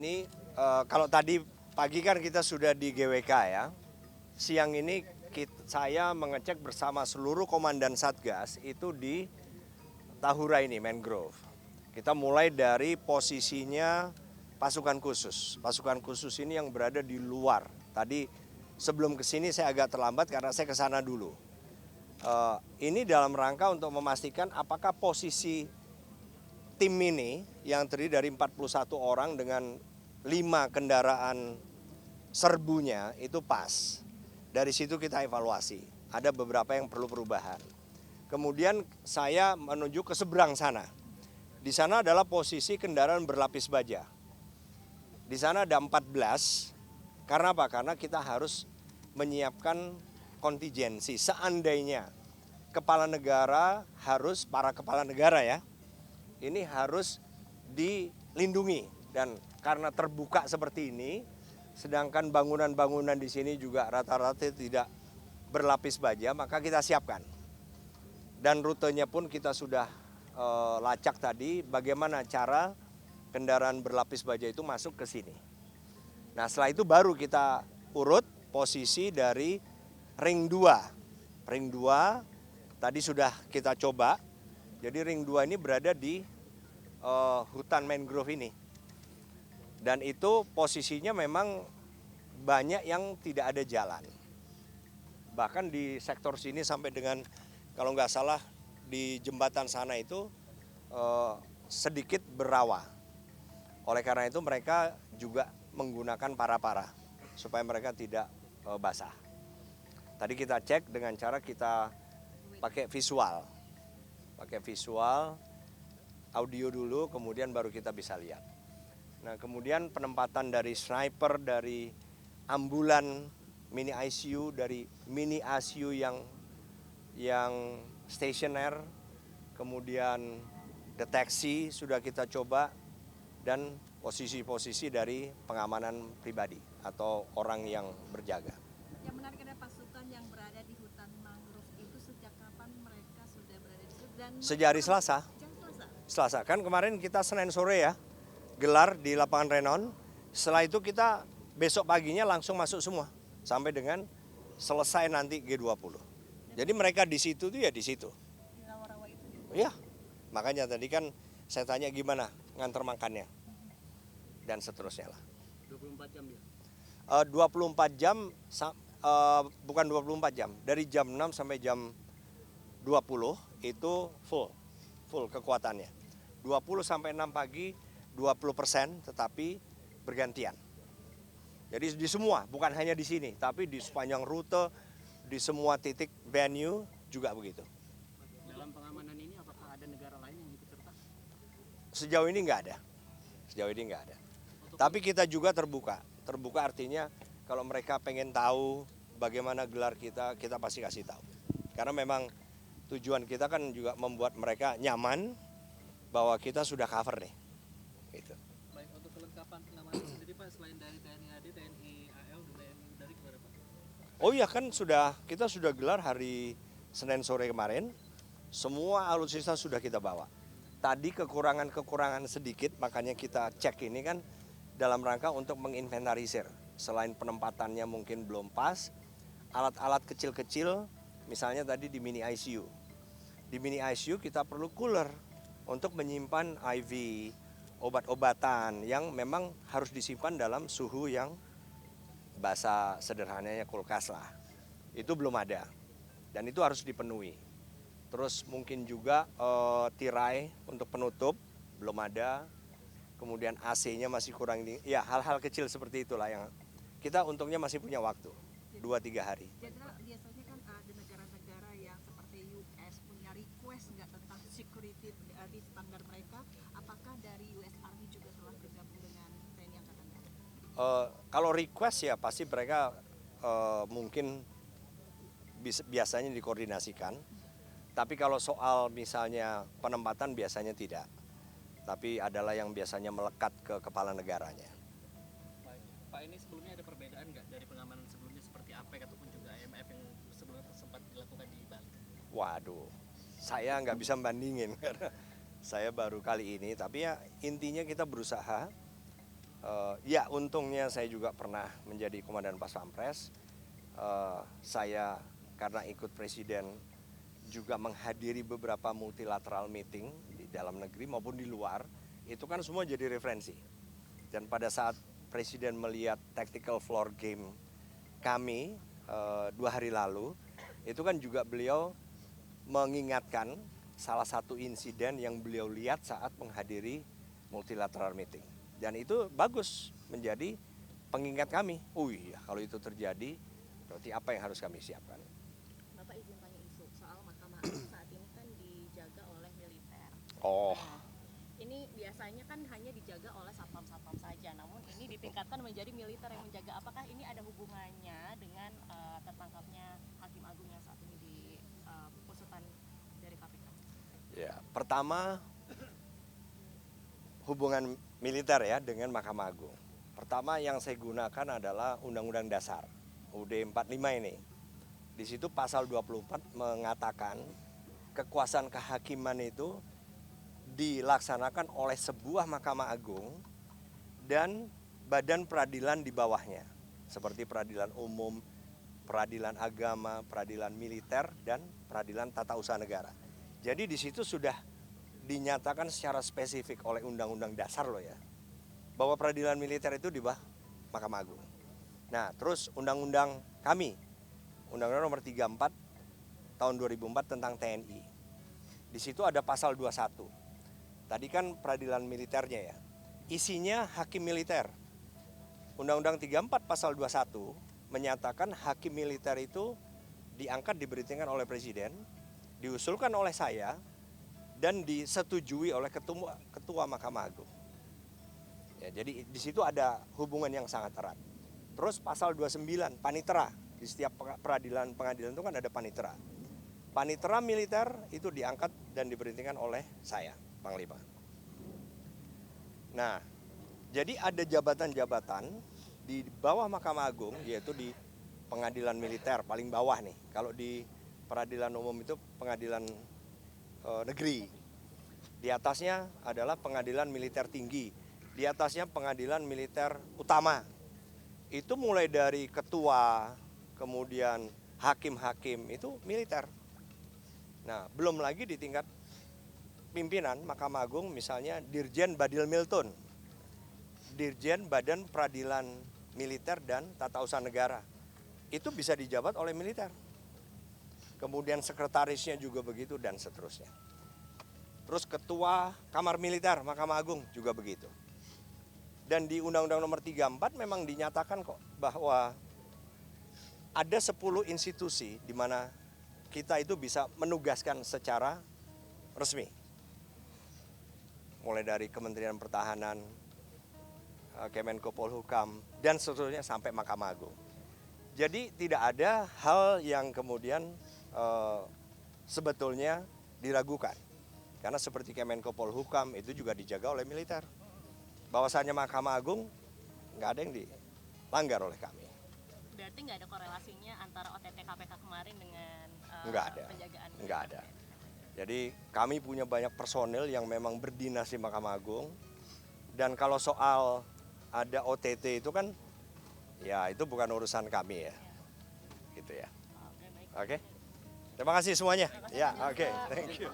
Ini kalau tadi pagi kan kita sudah di GWK ya. Siang ini saya mengecek bersama seluruh komandan Satgas itu di Tahura ini, Mangrove. Kita mulai dari posisinya pasukan khusus. Pasukan khusus ini yang berada di luar. Tadi sebelum ke sini saya agak terlambat karena saya ke sana dulu. Ini dalam rangka untuk memastikan apakah posisi tim ini yang terdiri dari 41 orang dengan 5 kendaraan serbunya itu pas. Dari situ kita evaluasi. Ada beberapa yang perlu perubahan. Kemudian saya menuju ke seberang sana. Di sana adalah posisi kendaraan berlapis baja. Di sana ada 14. Karena apa? Karena kita harus menyiapkan kontingensi. Seandainya para kepala negara ya, ini harus dilindungi. Dan karena terbuka seperti ini, sedangkan bangunan-bangunan di sini juga rata-rata tidak berlapis baja, maka kita siapkan. Dan rutenya pun kita sudah lacak tadi, bagaimana cara kendaraan berlapis baja itu masuk ke sini. Nah setelah itu baru kita urut posisi dari ring 2. Ring 2 tadi sudah kita coba, jadi ring 2 ini berada di hutan mangrove ini. Dan itu posisinya memang banyak yang tidak ada jalan. Bahkan di sektor sini sampai dengan kalau nggak salah di jembatan sana itu sedikit berawa. Oleh karena itu mereka juga menggunakan para-para supaya mereka tidak basah. Tadi kita cek dengan cara kita pakai visual. Pakai visual, audio dulu, kemudian baru kita bisa lihat. Nah kemudian penempatan dari sniper, dari ambulan, mini ICU, dari mini ICU yang stasioner, kemudian deteksi sudah kita coba, dan posisi-posisi dari pengamanan pribadi atau orang yang berjaga. Yang menarik ada pasukan yang berada di hutan mangrove itu sejak kapan mereka sudah berada di situ? Sejak hari Selasa. Selasa kan kemarin kita Senin sore ya gelar di lapangan Renon. Setelah itu kita besok paginya langsung masuk semua sampai dengan selesai nanti G20. Jadi mereka di situ tuh ya di situ. Di rawa-rawa itu. Iya. Makanya tadi kan saya tanya gimana nganter makannya dan seterusnya lah. 24 jam ya? 24 jam bukan 24 jam. Dari jam 6 sampai jam 20 itu full kekuatannya. 20 sampai 6 pagi 20%, tetapi bergantian. Jadi di semua, bukan hanya di sini, tapi di sepanjang rute, di semua titik venue juga begitu. Dalam pengamanan ini apakah ada negara lain yang ikut serta? Sejauh ini nggak ada. Sejauh ini nggak ada. Tapi kita juga terbuka. Terbuka artinya kalau mereka pengen tahu bagaimana gelar kita, kita pasti kasih tahu. Karena memang tujuan kita kan juga membuat mereka nyaman bahwa kita sudah cover nih. Gitu. Baik, untuk kelengkapan pengamanan sendiri Pak, selain dari TNI AD, TNI AL, dan TNI Udara gimana Pak? Oh iya kan kita sudah gelar hari Senin sore kemarin. Semua alutsista sudah kita bawa. Tadi kekurangan sedikit, makanya kita cek ini kan dalam rangka untuk menginventarisir. Selain penempatannya mungkin belum pas, alat-alat kecil-kecil, misalnya tadi di mini ICU. Di mini ICU kita perlu cooler untuk menyimpan IV, obat-obatan yang memang harus disimpan dalam suhu yang bahasa sederhananya kulkas lah. Itu belum ada dan itu harus dipenuhi. Terus mungkin juga tirai untuk penutup belum ada. Kemudian AC-nya masih kurang ini. Ya hal-hal kecil seperti itulah yang kita untungnya masih punya waktu 2-3 hari. Jenderal, biasanya kan ada negara-negara yang seperti US punya request nggak tentang security di standar mereka. Apakah dari US Army juga telah bergabung dengan TNI Angkatan Darat? Kalau request ya pasti mereka mungkin biasanya dikoordinasikan. Tapi kalau soal misalnya penempatan biasanya tidak. Tapi adalah yang biasanya melekat ke kepala negaranya. Baik. Pak, ini sebelumnya ada perbedaan nggak dari pengamanan sebelumnya seperti APEC ataupun juga IMF yang sebelumnya sempat dilakukan di Bali? Waduh, saya nggak bisa bandingin karena saya baru kali ini. Tapi ya intinya kita berusaha Ya untungnya saya juga pernah menjadi komandan Pas Pampres. Saya karena ikut presiden juga menghadiri beberapa multilateral meeting di dalam negeri maupun di luar, itu kan semua jadi referensi. Dan pada saat presiden melihat tactical floor game kami 2 hari lalu, itu kan juga beliau mengingatkan salah satu insiden yang beliau lihat saat menghadiri multilateral meeting. Dan itu bagus menjadi pengingat kami. Oh iya, kalau itu terjadi, berarti apa yang harus kami siapkan? Bapak izin tanya isu soal Mahkamah Agung saat ini kan dijaga oleh militer. Oh, Nah, ini biasanya kan hanya dijaga oleh satpam-satpam saja, namun ini ditingkatkan menjadi militer yang menjaga. Apakah ini ada hubungannya dengan tertangkapnya Hakim Agung yang saat ini di usutan dari KPK? ya. Pertama, hubungan militer ya dengan Mahkamah Agung. Pertama yang saya gunakan adalah Undang-Undang Dasar UUD 45 ini. Di situ pasal 24 mengatakan kekuasaan kehakiman itu dilaksanakan oleh sebuah Mahkamah Agung dan badan peradilan di bawahnya. Seperti peradilan umum, peradilan agama, peradilan militer, dan peradilan tata usaha negara. Jadi di situ sudah dinyatakan secara spesifik oleh Undang-Undang Dasar loh ya, bahwa peradilan militer itu di bawah Mahkamah Agung. Nah, terus undang-undang kami, Undang-Undang Nomor 34 tahun 2004 tentang TNI. Di situ ada pasal 21. Tadi kan peradilan militernya ya. Isinya hakim militer. Undang-Undang 34 pasal 21 menyatakan hakim militer itu diangkat diberhentikan oleh presiden, diusulkan oleh saya, dan disetujui oleh ketua Mahkamah Agung. Ya, jadi di situ ada hubungan yang sangat erat. Terus pasal 29 panitera, di setiap pengadilan itu kan ada panitera. Panitera militer itu diangkat dan diberhentikan oleh saya, Panglima. Nah, jadi ada jabatan-jabatan di bawah Mahkamah Agung, yaitu di pengadilan militer paling bawah nih. Kalau di peradilan umum itu pengadilan negeri. Di atasnya adalah pengadilan militer tinggi. Di atasnya pengadilan militer utama. Itu mulai dari ketua, kemudian hakim-hakim itu militer. Nah, belum lagi di tingkat pimpinan Mahkamah Agung, misalnya Dirjen Badil Milton, Dirjen Badan Peradilan Militer dan Tata Usaha Negara. Itu bisa dijabat oleh militer. Kemudian sekretarisnya juga begitu dan seterusnya. Terus ketua Kamar Militer Mahkamah Agung juga begitu. Dan di Undang-Undang Nomor 34 memang dinyatakan kok bahwa ada 10 institusi di mana kita itu bisa menugaskan secara resmi. Mulai dari Kementerian Pertahanan, Kemenko Polhukam, dan seterusnya sampai Mahkamah Agung. Jadi tidak ada hal yang kemudian sebetulnya diragukan. Karena seperti Kemenko Polhukam itu juga dijaga oleh militer. Bahwasannya Mahkamah Agung nggak ada yang dilanggar oleh kami. Berarti nggak ada korelasinya antara OTT KPK kemarin dengan Nggak ada. penjagaan? Nggak ada. Jadi kami punya banyak personil yang memang berdinas di Mahkamah Agung. Dan kalau soal ada OTT itu kan ya itu bukan urusan kami ya. Gitu ya. Oke, baik. Oke. Terima kasih semuanya. Ya, oke. Thank you.